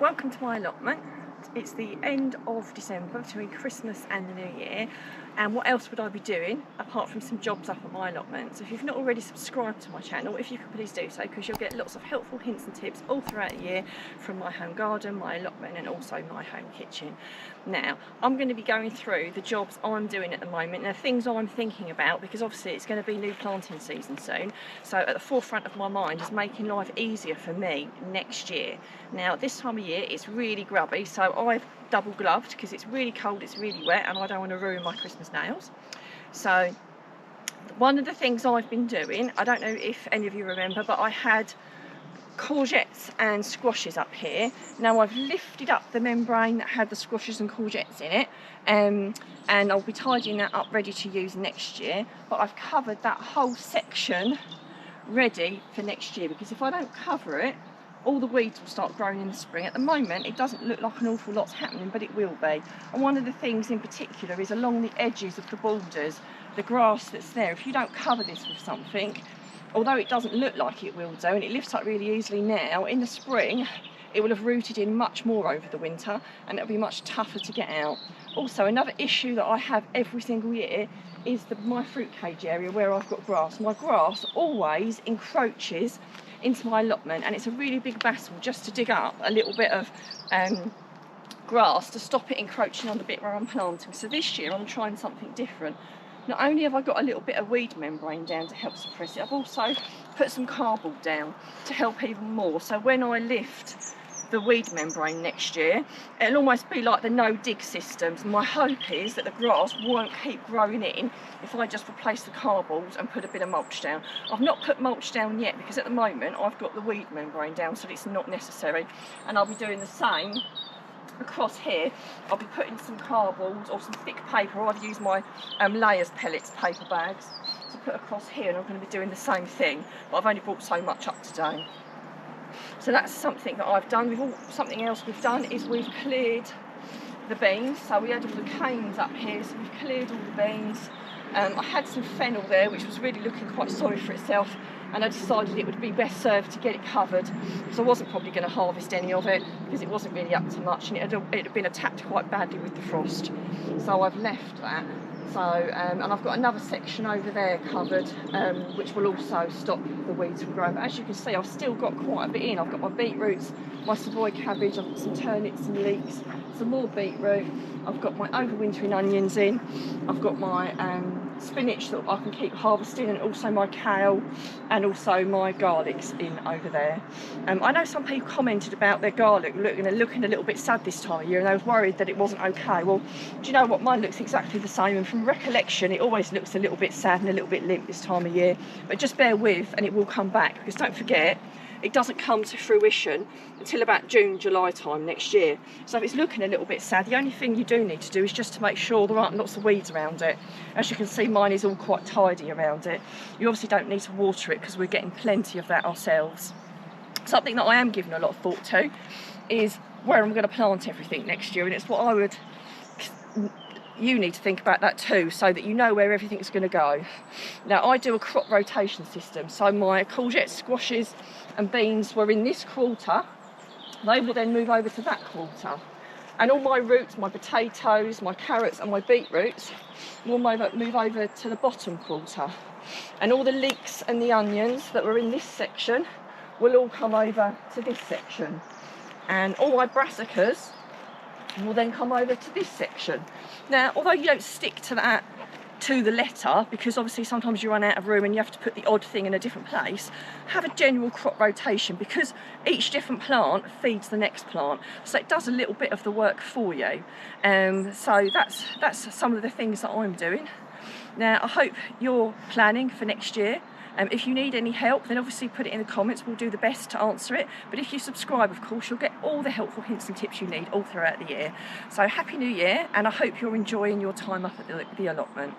Welcome to my allotment. It's the end of December between Christmas and the New Year, and what else would I be doing apart from some jobs up at my allotment? So if you've not already subscribed to my channel, if you could please do so, because you'll get lots of helpful hints and tips all throughout the year from my home garden, my allotment and also my home kitchen. Now I'm going to be going through the jobs I'm doing at the moment and the things I'm thinking about, because obviously it's going to be new planting season soon, so at the forefront of my mind is making life easier for me next year. Now this time of year it's really grubby, so I've double gloved because it's really cold, it's really wet, and I don't want to ruin my Christmas nails. So one of the things I've been doing, I don't know if any of you remember, but I had courgettes and squashes up here. Now I've lifted up the membrane that had the squashes and courgettes in it, and I'll be tidying that up ready to use next year, but I've covered that whole section ready for next year, because if I don't cover it, all the weeds will start growing in the spring. At the moment it doesn't look like an awful lot's happening, but it will be. And one of the things in particular is along the edges of the borders, the grass that's there. If you don't cover this with something, although it doesn't look like it will do, and it lifts up really easily now, in the spring it will have rooted in much more over the winter and it'll be much tougher to get out. Also, another issue that I have every single year is my fruit cage area where I've got grass. My grass always encroaches into my allotment, and it's a really big battle just to dig up a little bit of grass to stop it encroaching on the bit where I'm planting. So this year I'm trying something different. Not only have I got a little bit of weed membrane down to help suppress it, I've also put some cardboard down to help even more. So when I lift the weed membrane next year, it'll almost be like the no-dig systems. My hope is that the grass won't keep growing in if I just replace the cardboard and put a bit of mulch down. I've not put mulch down yet because at the moment I've got the weed membrane down, so it's not necessary, and I'll be doing the same across here. I'll be putting some cardboard or some thick paper, or I've used my layers pellets paper bags to put across here, and I'm going to be doing the same thing, but I've only brought so much up today. So that's something that I've done. Something else we've done is we've cleared the beans. So we had all the canes up here, so we've cleared all the beans. I had some fennel there which was really looking quite sorry for itself, and I decided it would be best served to get it covered, because I wasn't probably going to harvest any of it because it wasn't really up to much, and it had been attacked quite badly with the frost. So I've left that. So, and I've got another section over there covered, which will also stop the weeds from growing. But as you can see, I've still got quite a bit in. I've got my beetroots, my Savoy cabbage, I've got some turnips and leeks, some more beetroot, I've got my overwintering onions in, I've got my spinach that I can keep harvesting, and also my kale, and also my garlics in over there. I know some people commented about their garlic looking a little bit sad this time of year, and they was worried that it wasn't okay. Well, do you know what? Mine looks exactly the same, and from recollection it always looks a little bit sad and a little bit limp this time of year, but just bear with and it will come back, because don't forget, it doesn't come to fruition until about June, July time next year. So if it's looking a little bit sad, the only thing you do need to do is just to make sure there aren't lots of weeds around it. As you can see, mine is all quite tidy around it. You obviously don't need to water it because we're getting plenty of that ourselves. Something that I am giving a lot of thought to is where I'm going to plant everything next year, and it's what you need to think about that too, so that you know where everything's going to go. Now I do a crop rotation system, so my courgettes, squashes and beans were in this quarter, they will then move over to that quarter, and all my roots, my potatoes, my carrots and my beetroots will move over to the bottom quarter, and all the leeks and the onions that were in this section will all come over to this section, and all my brassicas will then come over to this section. Now, although you don't stick to that to the letter, because obviously sometimes you run out of room and you have to put the odd thing in a different place, have a general crop rotation, because each different plant feeds the next plant, so it does a little bit of the work for you. So that's some of the things that I'm doing. Now I hope you're planning for next year. If you need any help, then obviously put it in the comments. We'll do the best to answer it. But if you subscribe, of course, you'll get all the helpful hints and tips you need all throughout the year. So Happy New Year, and I hope you're enjoying your time up at the allotment.